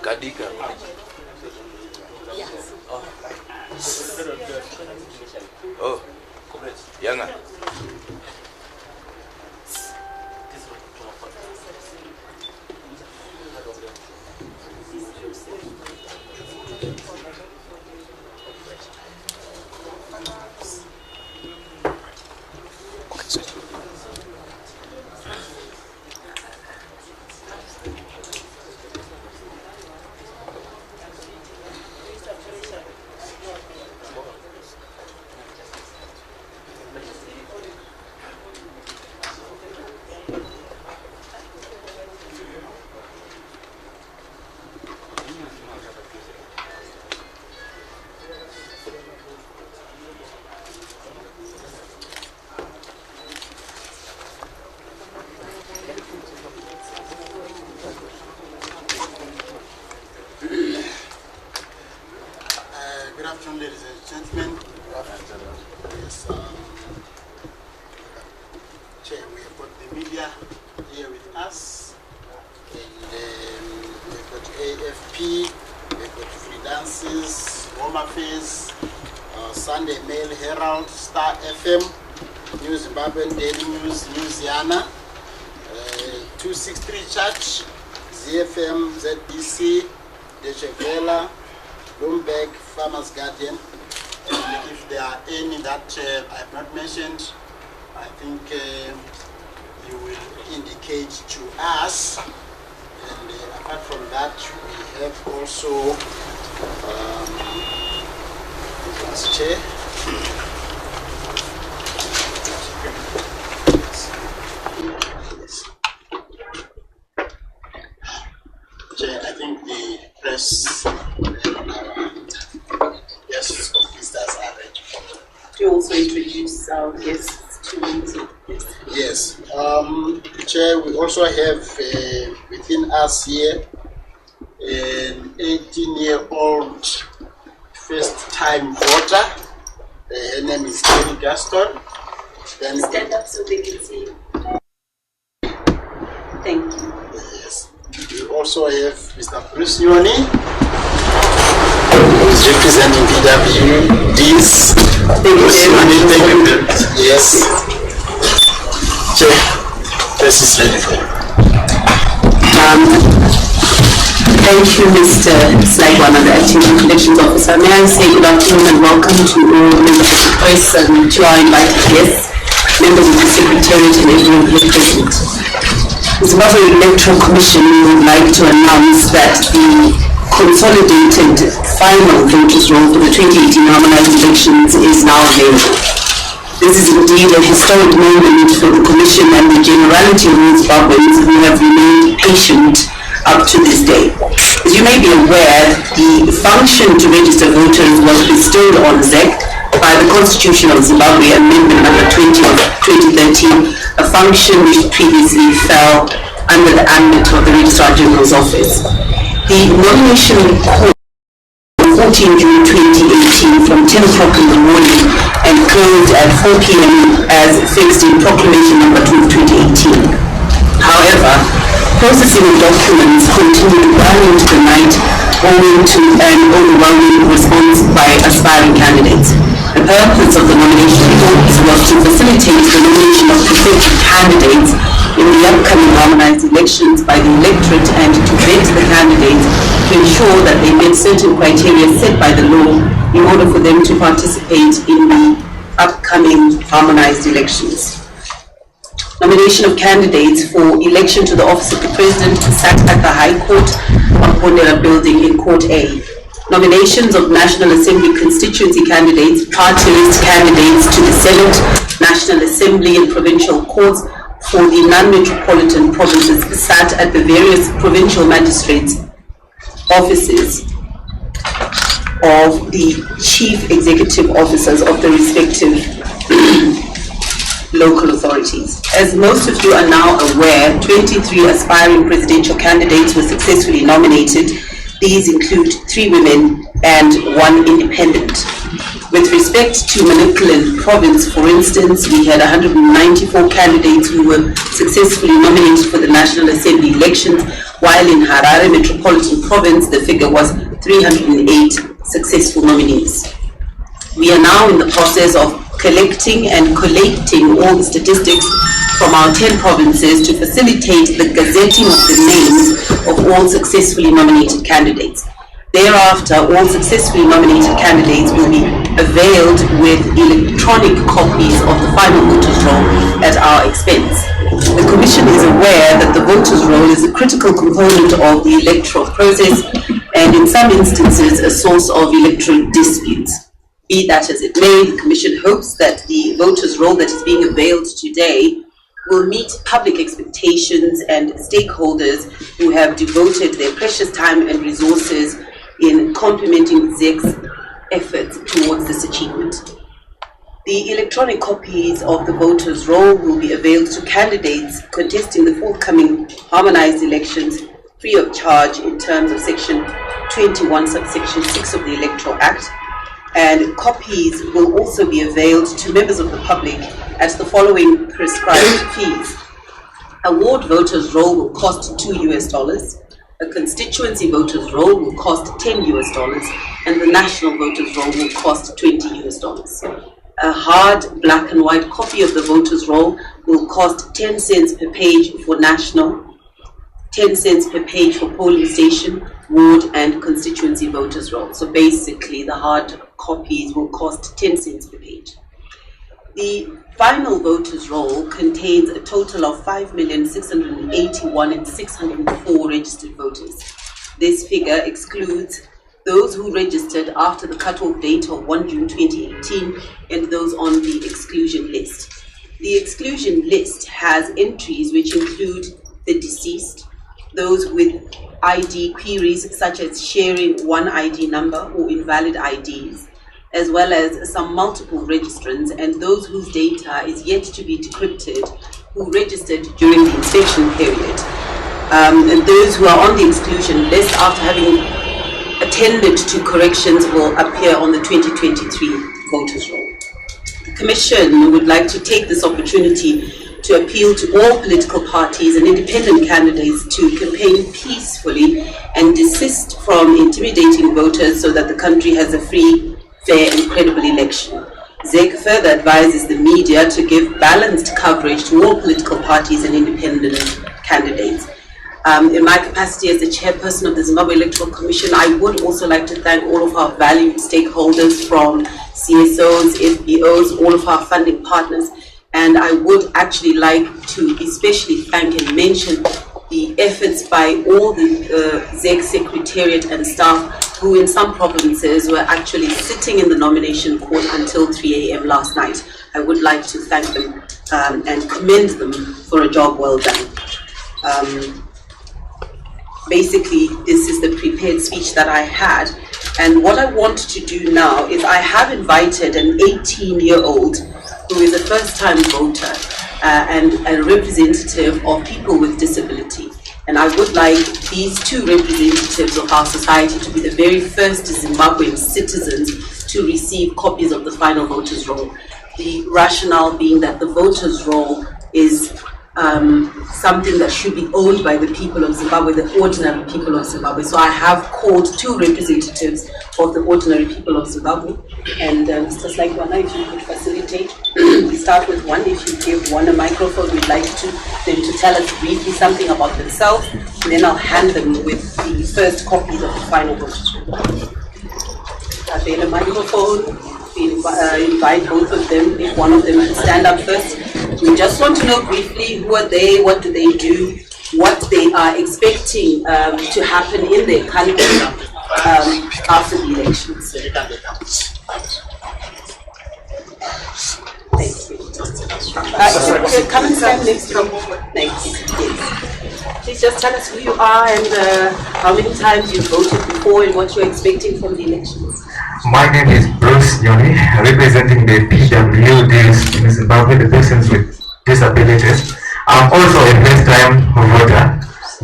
Gadika. Oh, Yanga. Good afternoon, ladies and gentlemen. Yes, Chair, we have got the media here with us, and we've got AFP, we've got Freedances, Home Affairs, Sunday Mail, Herald, Star FM, New Zimbabwean Daily News, Louisiana, 263 Church, ZFM, ZEC, Deutsche Welle, Bloomberg, Farmers Guardian, and if there are any that I have not mentioned, I think you will indicate to us. And apart from that, we have also Chair. Chair, I think the press officers are ready. To also introduce our guests to the meeting. Yes. Chair, we also have within us here an 18-year-old first-time voter. Her name is Jenny Gaston. Then stand up so they can see you. Thank you. Yes. We also have Mr. Bruce Nyoni, who is representing PWDs. Thank you very much. Yes. Chair, this is ready for you. Thank you, Mr. Slagwana, the Acting Elections Officer. May I say good afternoon and welcome to all members of the press and to our invited guests, members of the Secretariat and everyone here present. The Zimbabwe Electoral Commission would like to announce that the consolidated final voters' roll for the 2018 harmonized elections is now available. This is indeed a historic moment for the Commission and the generality of Zimbabweans who have remained patient up to this day. As you may be aware, the function to register voters was bestowed on ZEC by the Constitution of Zimbabwe Amendment number 20 of 2013, a function which previously fell under the ambit of the Registrar General's Office. The nomination called 14 June 2018 from 10 o'clock in the morning and closed at 4 p.m. as fixed in Proclamation number 2 of 2018. However, processing of documents continued well into the night owing to an overwhelming response by aspiring candidates. The purpose of the nomination forms was to facilitate the nomination of prospective candidates in the upcoming harmonized elections by the electorate and to vet the candidates to ensure that they met certain criteria set by the law in order for them to participate in the upcoming harmonized elections. Nomination of candidates for election to the office of the President sat at the High Court of Pondera Building in Court A. Nominations of National Assembly constituency candidates, party list candidates to the Senate, National Assembly and provincial courts for the non-metropolitan provinces sat at the various provincial magistrates' offices of the chief executive officers of the respective local authorities. As most of you are now aware, 23 aspiring presidential candidates were successfully nominated. These include 3 women and 1 independent. With respect to Manicaland province, for instance, we had 194 candidates who were successfully nominated for the National Assembly elections, while in Harare Metropolitan Province, the figure was 308 successful nominees. We are now in the process of collecting and collating all the statistics from our 10 provinces to facilitate the gazetting of the names of all successfully nominated candidates. Thereafter, all successfully nominated candidates will be availed with electronic copies of the final voters' roll at our expense. The Commission is aware that the voters' roll is a critical component of the electoral process and in some instances a source of electoral disputes. Be that as it may, the Commission hopes that the voters' roll that is being availed today will meet public expectations and stakeholders who have devoted their precious time and resources in complementing ZEC's efforts towards this achievement. The electronic copies of the voters' roll will be availed to candidates contesting the forthcoming harmonized elections free of charge in terms of Section 21, subsection 6 of the Electoral Act, and copies will also be availed to members of the public at the following prescribed fees. A ward voters' roll will cost $2. A constituency voters' roll will cost $10, and the national voters' roll will cost $20. A hard black and white copy of the voters' roll will cost 10 cents per page for national, 10 cents per page for polling station, ward and constituency voters' roll. So basically the hard copies will cost 10 cents per page. The final voters' roll contains a total of 5,681,604 registered voters. This figure excludes those who registered after the cutoff date of 1 June 2018 and those on the exclusion list. The exclusion list has entries which include the deceased, those with ID queries such as sharing one ID number or invalid IDs, as well as some multiple registrants and those whose data is yet to be decrypted who registered during the inspection period. And those who are on the exclusion list after having attended to corrections will appear on the 2023 voters' roll. The Commission would like to take this opportunity to appeal to all political parties and independent candidates to campaign peacefully and desist from intimidating voters so that the country has a free, fair and credible election. ZEC further advises the media to give balanced coverage to all political parties and independent candidates. In my capacity as the chairperson of the Zimbabwe Electoral Commission, I would also like to thank all of our valued stakeholders from CSOs, FBOs, all of our funding partners, and I would actually like to especially thank and mention the efforts by all the ZEC Secretariat and staff who in some provinces were actually sitting in the nomination court until 3 a.m. last night. I would like to thank them and commend them for a job well done. Basically, this is the prepared speech that I had, and what I want to do now is I have invited an 18-year-old who is a first-time voter and a representative of people with disability. And I would like these two representatives of our society to be the very first Zimbabwean citizens to receive copies of the final voters' roll. The rationale being that the voters' roll is something that should be owned by the people of Zimbabwe, the ordinary people of Zimbabwe. So I have called two representatives of the ordinary people of Zimbabwe. And Mr. Slaikwana, if you could facilitate, we start with one. If you give one a microphone, we'd like them to tell us briefly something about themselves, and then I'll hand them with the first copies of the final voters' roll. Are they a microphone? We invite both of them, if one of them can stand up first. We just want to know briefly who are they, what do they do, what they are expecting to happen in their country after the elections. Thank you. Come and stand next to me. Thank you. Yes. Please just tell us who you are and how many times you voted before and what you're expecting from the elections. My name is Bruce Yoni, representing the PWDs in Zimbabwe, the persons with disabilities. I'm also a first-time voter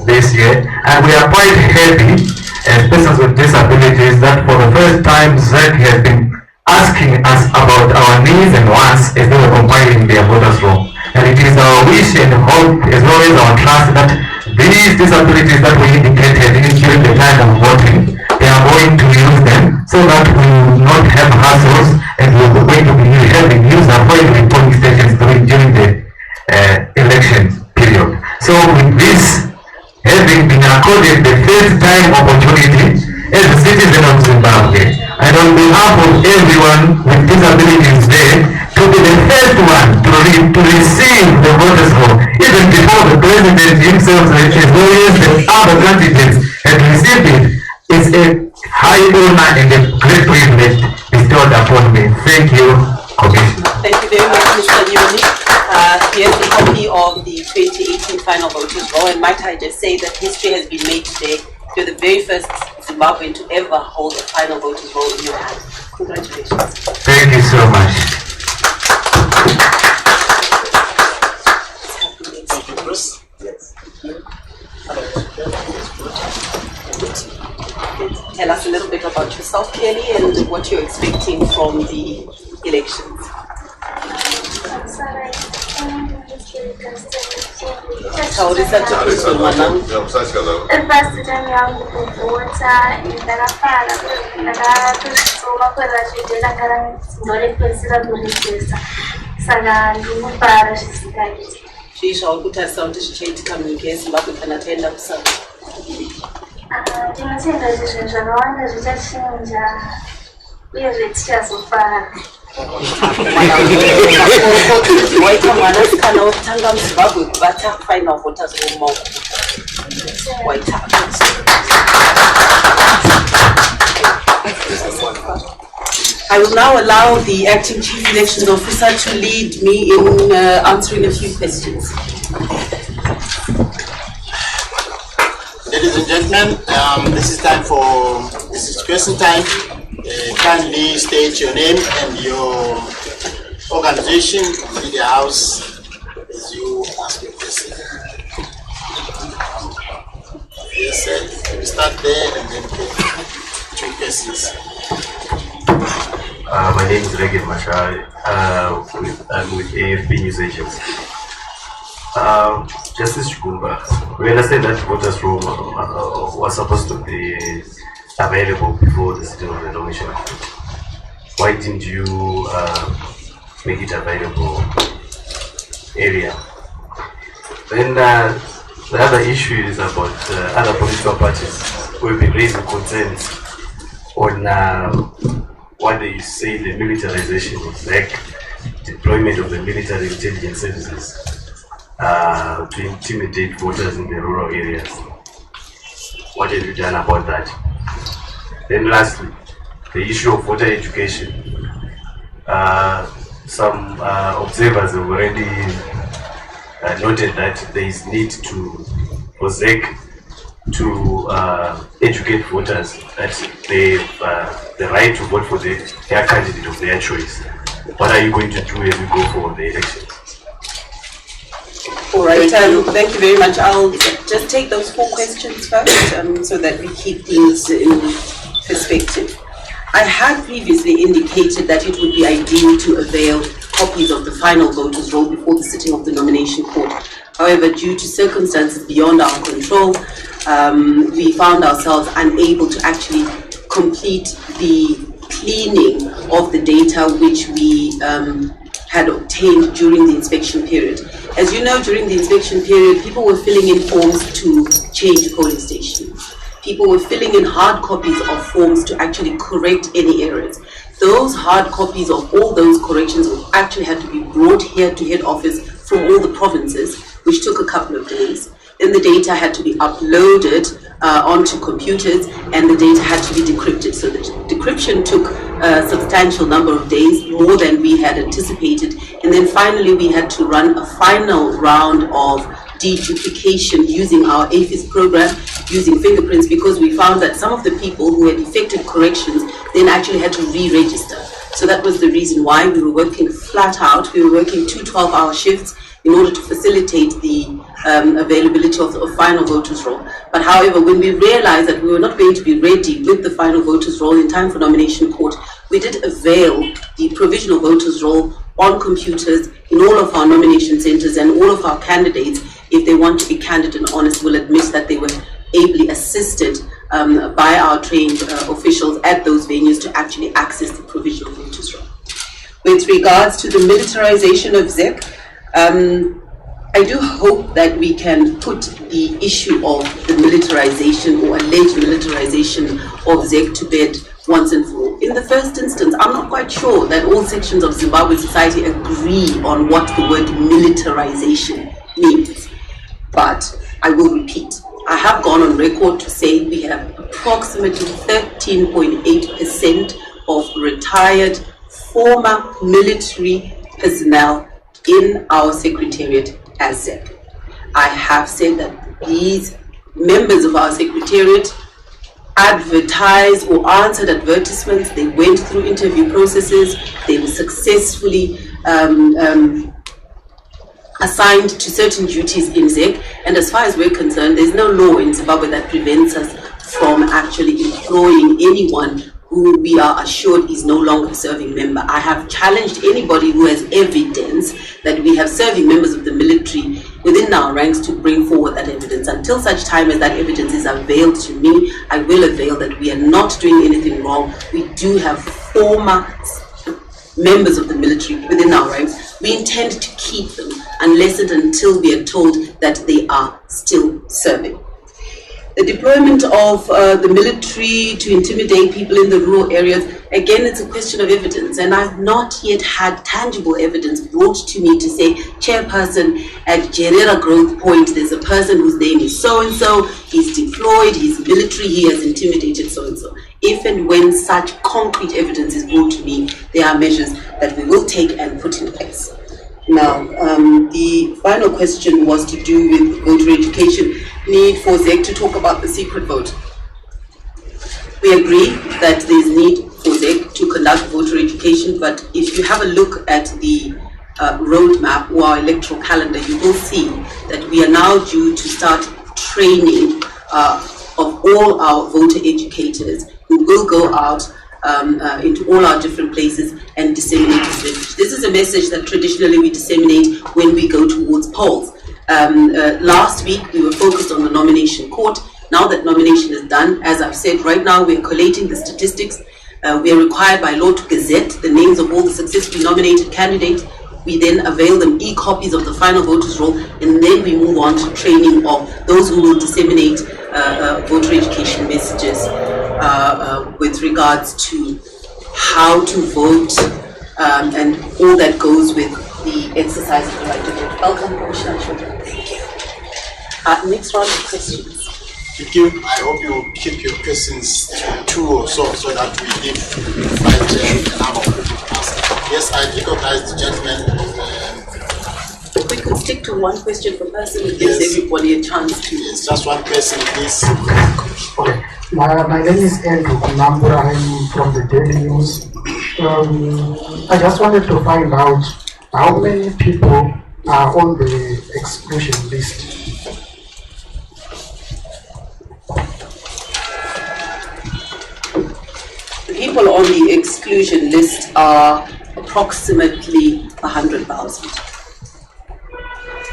this year, and we are quite happy as persons with disabilities that for the first time ZEC has been asking us about our needs and wants as they were compiling their voters roll. And it is our wish and hope, as well as our trust, that these disabilities that we indicated during the time of voting, they are going to use them so that we will not have hassles and we are going to be having user-friendly polling stations during the election period. So with this having been accorded the first time opportunity as a citizen of Zimbabwe, and on behalf of everyone with disabilities there, to be the first one to receive the voters roll, even before the president himself, as well as the other candidates had received it, is a high honor and a great privilege bestowed upon me. Thank you, Commissioner. Thank you very much, Mr. Nyoni. Here's a copy of the 2018 final voters roll, and might I just say that history has been made today. You're the very first Zimbabwean to ever hold a final voters roll in your hand. Congratulations. Thank you so much. Thank you, Bruce. Yes. Tell us a little bit about yourself, Kelly, and what you're expecting from the elections. Taurisa tukuzo mwanangu. First time yangu kuvota ndakafara ndakatosoma kwezvachidela kana ndorepesera kurepesa saka ndinobara zvisikaiti Zvishauri kutarisa kuti zvichaitika munyika yeZimbabwe kana taenda kusana. ndinotenda kuti zvinhu zvakawanda zvichachinja uyezve tichazofara. Waita mwanasikana wokutanga muZimbabwe kubata final voters roll. Waita. I will now allow the acting chief elections officer to lead me in answering a few questions. Ladies and gentlemen, this is question time. Kindly state your name and your organization, media house, as you ask your question. Yes, sir. We start there and then take 2 questions. My name is Reggae Mashai. I'm with AFP News Agency. Justice Chukumba, we understand that voters roll was supposed to be available before the sitting of the nomination. Why didn't you make it available earlier? Then the other issue is about other political parties who have been raising concerns on what they say the militarization of ZEC, deployment of the military intelligence services to intimidate voters in the rural areas. What have you done about that? Then lastly, the issue of voter education. Some observers have already noted that there is need for ZEC to educate voters that they have the right to vote for their candidate of their choice. What are you going to do as we go for the election? All right, thank you very much. I'll just take those 4 questions first so that we keep things in perspective. I had previously indicated that it would be ideal to avail copies of the final voters roll before the sitting of the nomination court. However, due to circumstances beyond our control, we found ourselves unable to actually complete the cleaning of the data which we had obtained during the inspection period. As you know, during the inspection period, people were filling in forms to change polling stations. People were filling in hard copies of forms to actually correct any errors. Those hard copies of all those corrections actually had to be brought here to head office from all the provinces, which took a couple of days. Then the data had to be uploaded onto computers and the data had to be decrypted. So the decryption took a substantial number of days, more than we had anticipated. And then finally we had to run a final round of deduplication using our APHIS program, using fingerprints, because we found that some of the people who had effected corrections then actually had to re-register. So that was the reason why we were working flat out. We were working 2 12-hour shifts in order to facilitate the availability of the final voters roll. But however, when we realized that we were not going to be ready with the final voters roll in time for nomination court, we did avail the provisional voters roll on computers in all of our nomination centers, and all of our candidates, if they want to be candid and honest, will admit that they were ably assisted by our trained officials at those venues to actually access the provisional voters roll. With regards to the militarization of ZEC, I do hope that we can put the issue of the militarization or alleged militarization of ZEC to bed once and for all. In the first instance, I'm not quite sure that all sections of Zimbabwe society agree on what the word militarization means. But I will repeat, I have gone on record to say we have approximately 13.8% of retired former military personnel in our secretariat as ZEC. I have said that these members of our secretariat advertised or answered advertisements, they went through interview processes, they were successfully assigned to certain duties in ZEC, and as far as we're concerned, there's no law in Zimbabwe that prevents us from actually employing anyone who we are assured is no longer a serving member. I have challenged anybody who has evidence that we have serving members of the military within our ranks to bring forward that evidence. Until such time as that evidence is availed to me, I will avail that we are not doing anything wrong. We do have former members of the military within our ranks. We intend to keep them unless and until we are told that they are still serving. The deployment of the military to intimidate people in the rural areas, again, it's a question of evidence, and I've not yet had tangible evidence brought to me to say, Chairperson, at Gerera Growth Point, there's a person whose name is so-and-so, he's deployed, he's military, he has intimidated so-and-so. If and when such concrete evidence is brought to me, there are measures that we will take and put in place. Now, the final question was to do with voter education, need for ZEC to talk about the secret vote. We agree that there is need for ZEC to conduct voter education, but if you have a look at the roadmap or our electoral calendar, you will see that we are now due to start training of all our voter educators who will go out into all our different places and disseminate this message. This is a message that traditionally we disseminate when we go towards polls. Last week we were focused on the nomination court. Now that nomination is done, as I've said, right now we are collating the statistics. We are required by law to gazette the names of all the successfully nominated candidates. We then avail them e-copies of the final voters roll, and then we move on to training of those who will disseminate voter education messages with regards to how to vote and all that goes with the exercise of the right to vote. Welcome, Commissioner Children. Thank you. Next round of questions. Thank you. I hope you keep your questions to 2 or so that we give quite a number of people to ask. Yes, I recognize the gentleman. If we could stick to one question per person, it gives everybody a chance to. Yes, just one question, please. Okay. My name is Andrew Kunambura. I'm from the Daily News. I just wanted to find out how many people are on the exclusion list. The people on the exclusion list are approximately 100,000.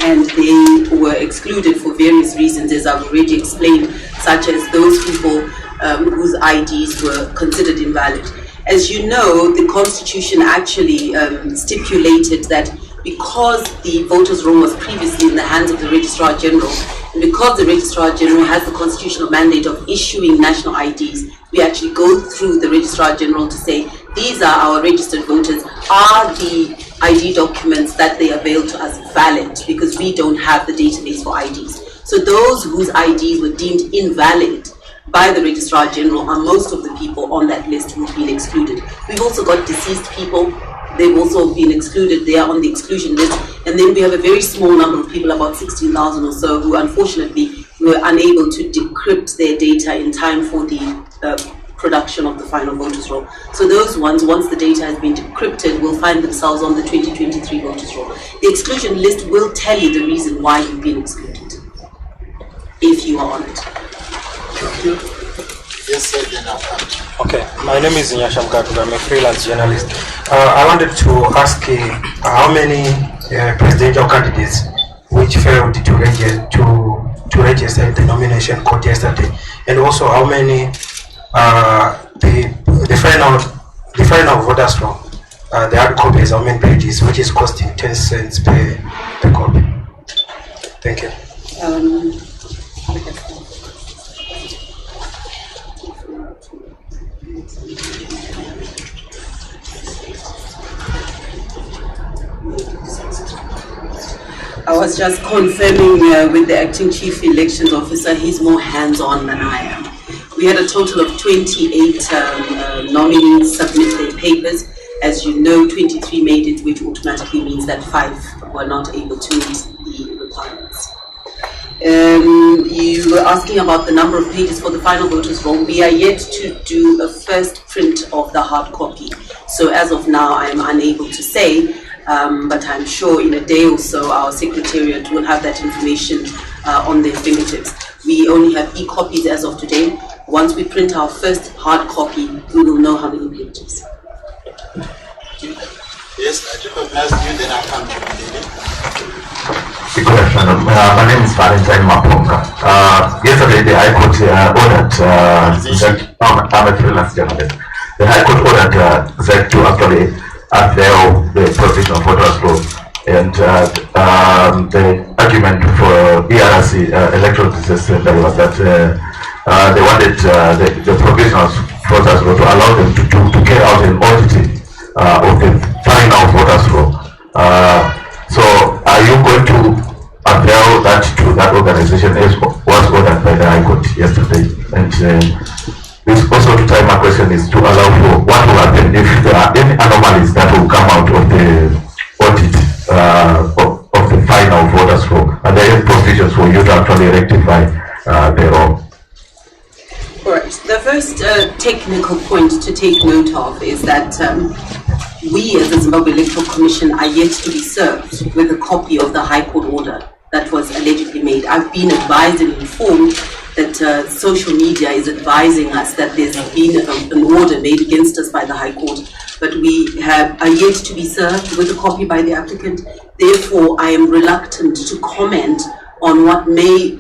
And they were excluded for various reasons, as I've already explained, such as those people whose IDs were considered invalid. As you know, the Constitution actually stipulated that because the voters' roll was previously in the hands of the Registrar General, and because the Registrar General has the constitutional mandate of issuing national IDs, we actually go through the Registrar General to say, these are our registered voters. Are the ID documents that they avail to us valid? Because we don't have the database for IDs. So those whose IDs were deemed invalid by the Registrar General are most of the people on that list who've been excluded. We've also got deceased people. They've also been excluded. They are on the exclusion list. And then we have a very small number of people, about 16,000 or so, who unfortunately were unable to decrypt their data in time for the production of the final voters roll. So those ones, once the data has been decrypted, will find themselves on the 2023 voters roll. The exclusion list will tell you the reason why you've been excluded, if you are on it. Thank you. Yes, sir, then I'll come to you. Okay, my name is Nyasham Katuga. I'm a freelance journalist. I wanted to ask how many presidential candidates which failed to register at the nomination court yesterday, and also how many the final voters roll, the hard copies, how many pages, which is costing 10 cents per copy. Thank you. I was just confirming with the acting chief elections officer, he's more hands-on than I am. We had a total of 28 nominees submit their papers. As you know, 23 made it, which automatically means that 5 were not able to meet the requirements. You were asking about the number of pages for the final voters roll. We are yet to do a first print of the hard copy. So as of now, I am unable to say, but I'm sure in a day or so, our secretariat will have that information on their fingertips. We only have e-copies as of today. Once we print our first hard copy, we will know how many pages. Yes, I recognize you, then I'll come to you. Good afternoon. My name is Valentine Maponga. Yesterday, the High Court ordered I'm a freelance journalist. The High Court ordered ZEC to actually unveil the provisional voters law, and the argument for ERC electoral system was that they wanted the provisional voters law to allow them to carry out an audit of the final voters law. So are you going to unveil that to that organization as was ordered by the High Court yesterday? And this also to time my question is to allow for what will happen if there are any anomalies that will come out of the audit of the final voters law, and there are provisions for you to actually rectify thereof. Right. The first technical point to take note of is that we as the Zimbabwe Electoral Commission are yet to be served with a copy of the High Court order that was allegedly made. I've been advised and informed that social media is advising us that there's been an order made against us by the High Court, but we are yet to be served with a copy by the applicant. Therefore, I am reluctant to comment on what may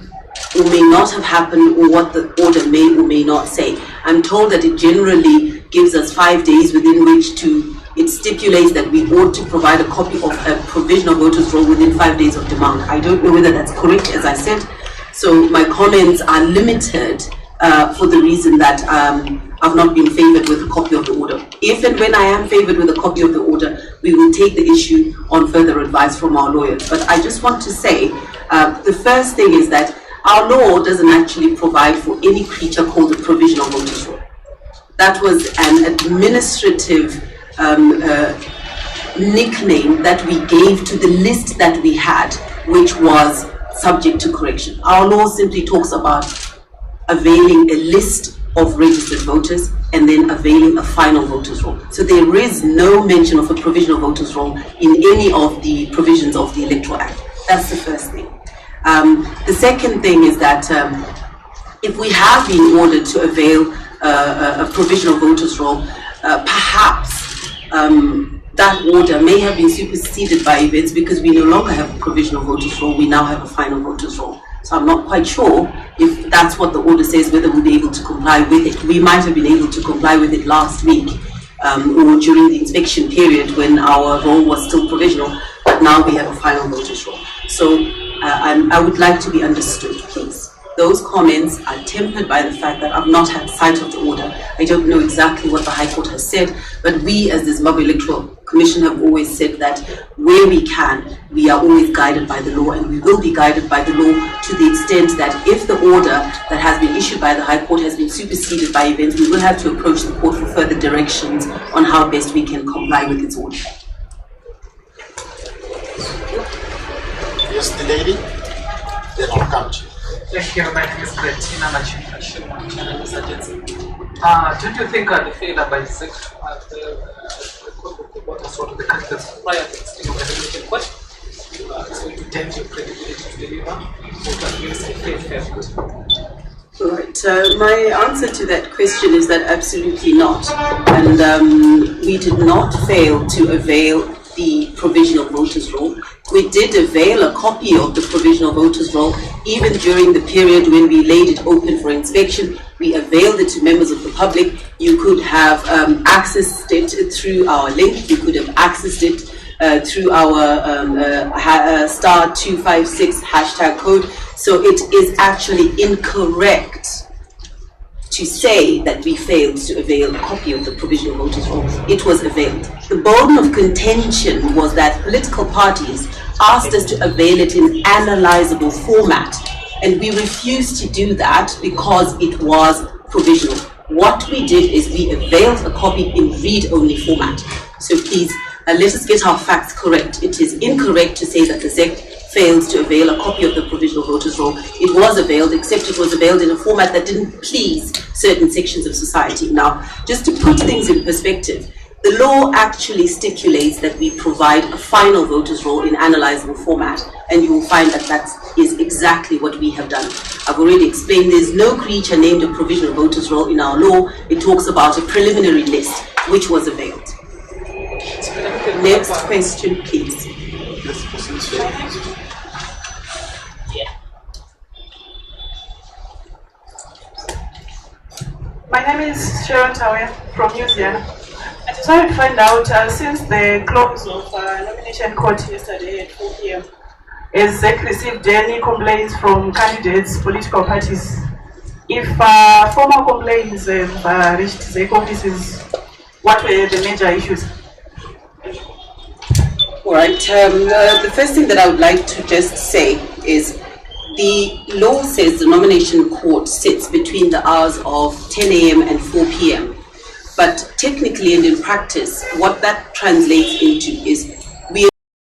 or may not have happened or what the order may or may not say. I'm told that it generally gives us 5 days within which it stipulates that we ought to provide a copy of a provisional voters roll within 5 days of demand. I don't know whether that's correct, as I said. So my comments are limited for the reason that I've not been favored with a copy of the order. If and when I am favored with a copy of the order, we will take the issue on further advice from our lawyers. But I just want to say, the first thing is that our law doesn't actually provide for any creature called a provisional voters roll. That was an administrative nickname that we gave to the list that we had, which was subject to correction. Our law simply talks about availing a list of registered voters and then availing a final voters roll. So there is no mention of a provisional voters roll in any of the provisions of the Electoral Act. That's the first thing. The second thing is that if we have been ordered to avail a provisional voters roll, perhaps that order may have been superseded by events because we no longer have a provisional voters roll, we now have a final voters roll. So I'm not quite sure if that's what the order says, whether we'll be able to comply with it. We might have been able to comply with it last week or during the inspection period when our roll was still provisional, but now we have a final voters roll. So I would like to be understood, please. Those comments are tempered by the fact that I've not had sight of the order. I don't know exactly what the High Court has said, but we as the Zimbabwe Electoral Commission have always said that where we can, we are always guided by the law, and we will be guided by the law to the extent that if the order that has been issued by the High Court has been superseded by events, we will have to approach the court for further directions on how best we can comply with its order. Yes, the lady, then I'll come to you. Thank you. My name is Bettina Agency. Don't you think the failure by ZEC to add the code of the voters roll to the candidates prior to the sitting of the election court is going to dent your credibility to deliver or to at least a fair vote? Right. My answer to that question is that absolutely not. And we did not fail to avail the provisional voters roll. We did avail a copy of the provisional voters roll even during the period when we laid it open for inspection. We availed it to members of the public. You could have accessed it through our link. You could have accessed it through our star 256 hashtag code. So it is actually incorrect to say that we failed to avail a copy of the provisional voters roll. It was availed. The bone of contention was that political parties asked us to avail it in analyzable format, and we refused to do that because it was provisional. What we did is we availed a copy in read-only format. So please, let us get our facts correct. It is incorrect to say that the ZEC failed to avail a copy of the provisional voters roll. It was availed, except it was availed in a format that didn't please certain sections of society. Now, just to put things in perspective, the law actually stipulates that we provide a final voters roll in analyzable format, and you will find that that is exactly what we have done. I've already explained there's no creature named a provisional voters roll in our law. It talks about a preliminary list, which was availed. Next question, please. My name is Sharon Tawe from New Zealand. I just want to find out, since the close of nomination court yesterday at 4 p.m., has ZEC received any complaints from candidates, political parties? If formal complaints have reached ZEC offices, what were the major issues? All right. The first thing that I would like to just say is the law says the nomination court sits between the hours of 10 a.m. and 4 p.m. But technically and in practice, what that translates into is